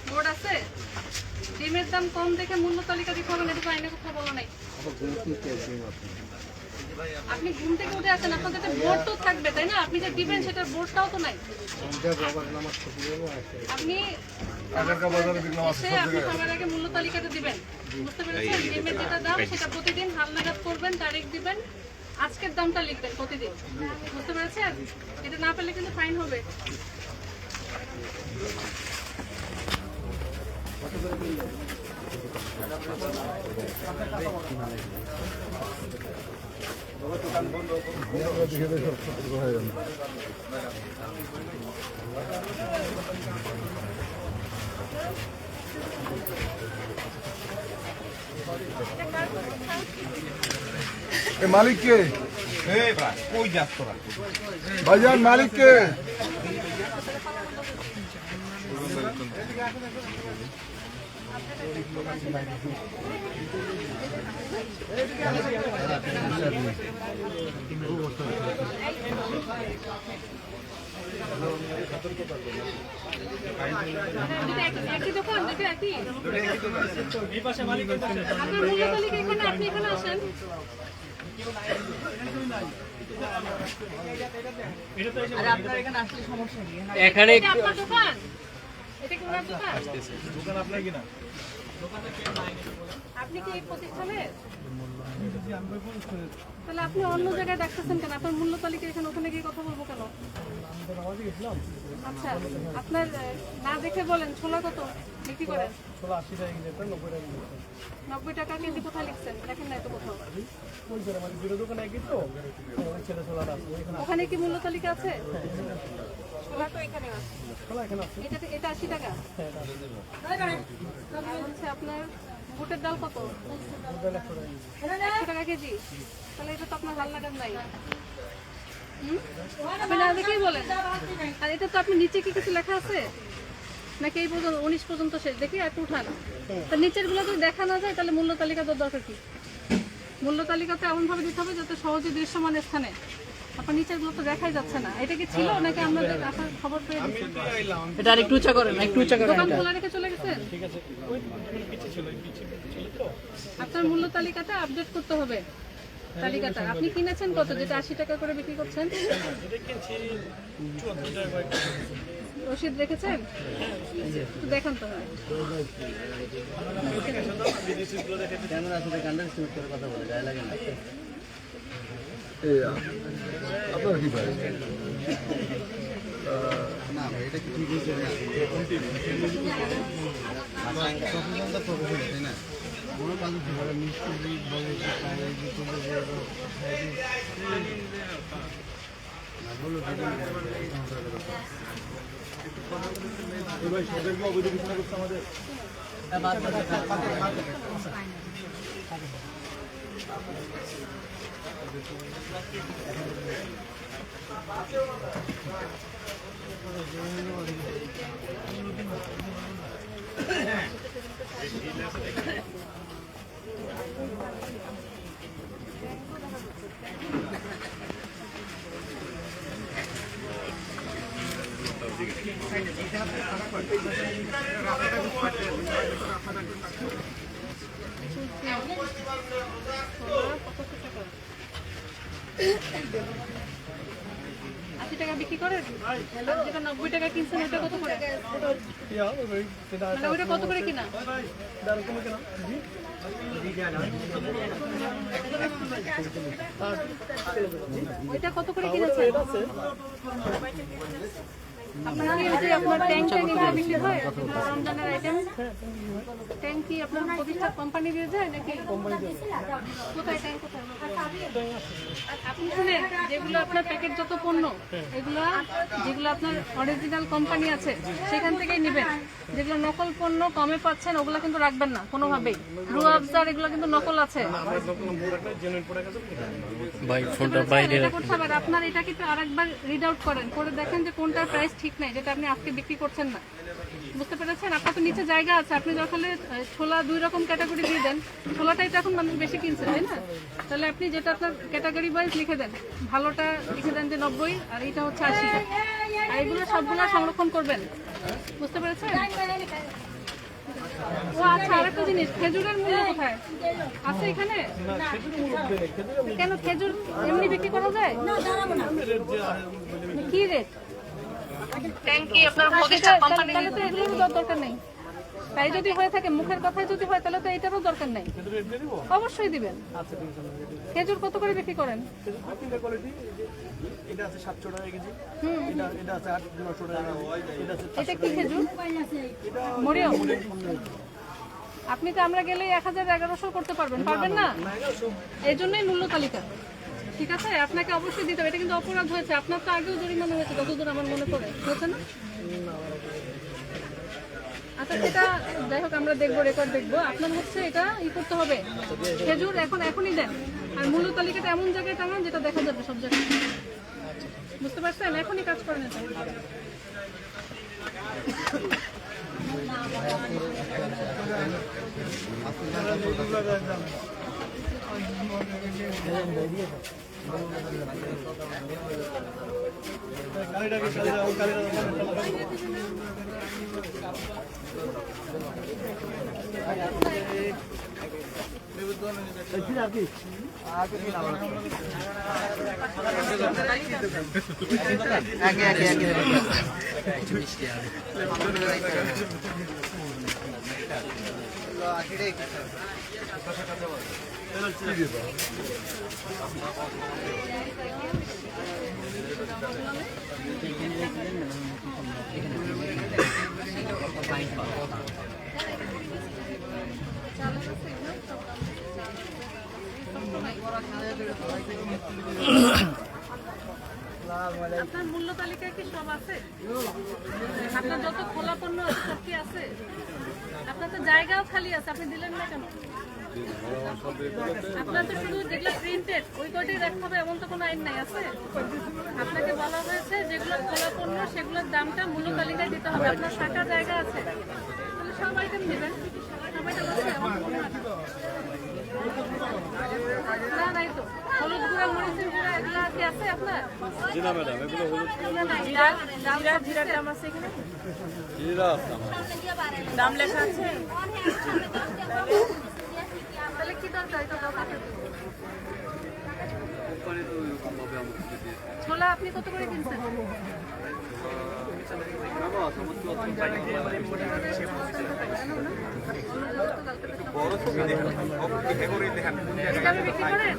Board আছে ডিমের দাম কম দেখে মূল্য তালিকা দিতে হবে না, এটা তো আইনে কথা বলা নাই। আপনি ঘুম থেকে উঠে আসেন, আপনার কাছে বোর্ড তো থাকবে তাই না? আপনি যে দিবেন সেটার বোর্ডটাও তো নাই। আপনি সবার আগে মূল্য তালিকাটা দিবেন, বুঝতে পেরেছেন? ডিমের যেটা দাম সেটা প্রতিদিন হালনাগাদ করবেন, তারিখ দিবেন, আজকের দামটা লিখবেন প্রতিদিন, বুঝতে পেরেছেন? এটা না পেলে কিন্তু ফাইন হবে। মালিক কে? ভাইজান মালিক কে? একই দোকান, একই আপনার মূল্য তালিকা এখানে, আপনি এখানে আসেন। এখানে আপনার দোকান, এটা কি ওনার দোকান? দোকান আপনার কিনা? আপনি কি এই প্রতিষ্ঠানের? তাহলে আপনি অন্য জায়গায় দেখতেছেন কেন? আপনার মূল্য তালিকা এখানে, ওখানে গিয়ে কথা বলবো কেন? আচ্ছা, আপনার না দেখে বলেন ছোলা কত বিক্রি করেন? 90 টাকা কেজি। কোথায় লিখছেন? দেখেন না তো কোথাও। ওখানে কি মূল্য তালিকা আছে? ছোলা তো এখানে আছে। এটা 80 টাকা। আর হচ্ছে আপনার বুটের ডাল কত? 100 টাকা কেজি। তাহলে এটা তো আপনার হালনাগাদ নাই। আপনি না দেখেই বলেন। আর এটা তো আপনি নিচে কি কিছু লেখা আছে নাকি এই পর্যন্ত 19 পর্যন্ত শেষ? দেখি একটু উঠান। তার নিচের গুলো যদি দেখা না যায় তাহলে মূল্য তালিকা দেওয়ার দরকার কি? মূল্য তালিকাতে এমন ভাবে দিতে হবে যাতে সহজে দৃশ্যমান স্থানে। আপনার নিচের গুলো তো দেখাই যাচ্ছে না। এটা কি ছিল নাকি আমাদের আসার খবর পেয়ে দিচ্ছেন? এটা আরেকটু উঁচা করেন, একটু উঁচা করেন। দোকান খোলা রেখে চলে গেছেন? আপনার মূল্য তালিকাটা আপডেট করতে হবে। তালিকাটা আপনি কিনেছেন কত, যেটা 80 টাকা করে বিক্রি করছেন? রসিদ রেখেছেন? দেখান তো হয়। আপনার কি ভাই? না এটা কি ঠিক হয়েছে না? তাই না? টাকা বিক্রি করেন? যেটা 90 টাকা কিনছেন ওটা কত করে? মানে ওটা কত করে কিনা? ওইটা কত করে কিনেছেন? আপনার কি ওই যে আপনার ট্যাঙ্ক এগুলো বিক্রি হয়? রমজানের আইটেম ট্যাঙ্ক কি আপনার প্রতিষ্ঠান কোম্পানি দিয়ে যায় নাকি? কোথায় ট্যাঙ্ক কোথায়? আপনি শুনেন, যেগুলো আপনার প্যাকেটজাত পণ্য এগুলো যেগুলো আপনার অরিজিনাল কোম্পানি আছে সেখান থেকেই নেবেন। যেগুলো নকল পণ্য কমে পাচ্ছেন ওগুলো কিন্তু রাখবেন না কোনোভাবেই। রুয়াবজার এগুলো কিন্তু নকল আছে। আপনার এটা কিন্তু আরেকবার রিড আউট করেন, করে দেখেন যে কোনটার প্রাইস ঠিক ঠিক নাই, যেটা আপনি আজকে বিক্রি করছেন না। বুঝতে পেরেছেন? আপনার তো নিচে জায়গা আছে, আপনি যখন ছোলা 2 রকম ক্যাটাগরি দিয়ে দেন, ছোলাটাই তো এখন মানুষ বেশি কিনছে, তাই না? তাহলে আপনি যেটা আপনার ক্যাটাগরি ওয়াইজ লিখে দেন, ভালোটা লিখে দেন যে 90 আর এটা হচ্ছে 80, আর এগুলো সবগুলো সংরক্ষণ করবেন। বুঝতে পেরেছেন? ও আচ্ছা, আরেকটা জিনিস, খেজুরের মূল্য কোথায় আছে এখানে? কেন খেজুর এমনি বিক্রি করা যায়? কি রেট? তাহলে তো এগুলোর দরকার নেই। তাই যদি হয়ে থাকে, মুখের কথায় যদি হয়, তাহলে তো এটারও দরকার নেই। অবশ্যই দিবেন। খেজুর কত করে বিক্রি করেন? এটা কি খেজুর? মরিয়ম, আপনি তো আমরা গেলেই 1000-1100 করতে পারবেন না? এই জন্যই মূল্য তালিকা, ঠিক আছে? আপনাকে অবশ্যই দিতে হবে। এটা কিন্তু অপরাধ হয়েছে, আপনার তো আগেও জরিমানা হয়েছে যতদূর আমার মনে পড়ে, হয়েছে না? আচ্ছা, সেটা যাই হোক, আমরা দেখবো, রেকর্ড দেখবো। আপনার হচ্ছে এটা করতে হবে, খেজুর এখনই দেন, আর মূল্য তালিকাটা এমন জায়গায় টাঙান যেটা দেখা যাবে সব জায়গায়। বুঝতে পারছেন? এখনই কাজ করেন এটা। আপনার মূল্য তালিকায় কি সব আছে? আপনার যত খোলা পণ্য আছে সব কি আছে? আপনার তো জায়গাও খালি আছে, আপনি দিলেন না কেন? আপনার তো শুধু যেগুলো প্রিন্টেড ওই কয়টাই রাখতে হবে এমন তো কোনো আইন নাই, আছে? আপনাকে বলা হয়েছে যেগুলো খোলা পণ্য সেগুলোর দামটা মূল্য তালিকায় দিতে হবে। আপনার টাকা জায়গা আছে, তাহলে সব আইটেম দেবেন। সব আইটেম আছে না? নাই তো। হলুদ গুঁড়া, মরিচের গুঁড়া এগুলো কি আছে আপনার? জি না ম্যাডাম, এগুলো হলুদ গুঁড়া নাই। ডাল জিরার দাম আছে এখানে? জিরা দাম লেখা আছে। তাহলে কি দরকার? এটা দাও কাটে। ছোলা আপনি কত করে কিনছেন? বিক্রি করেন?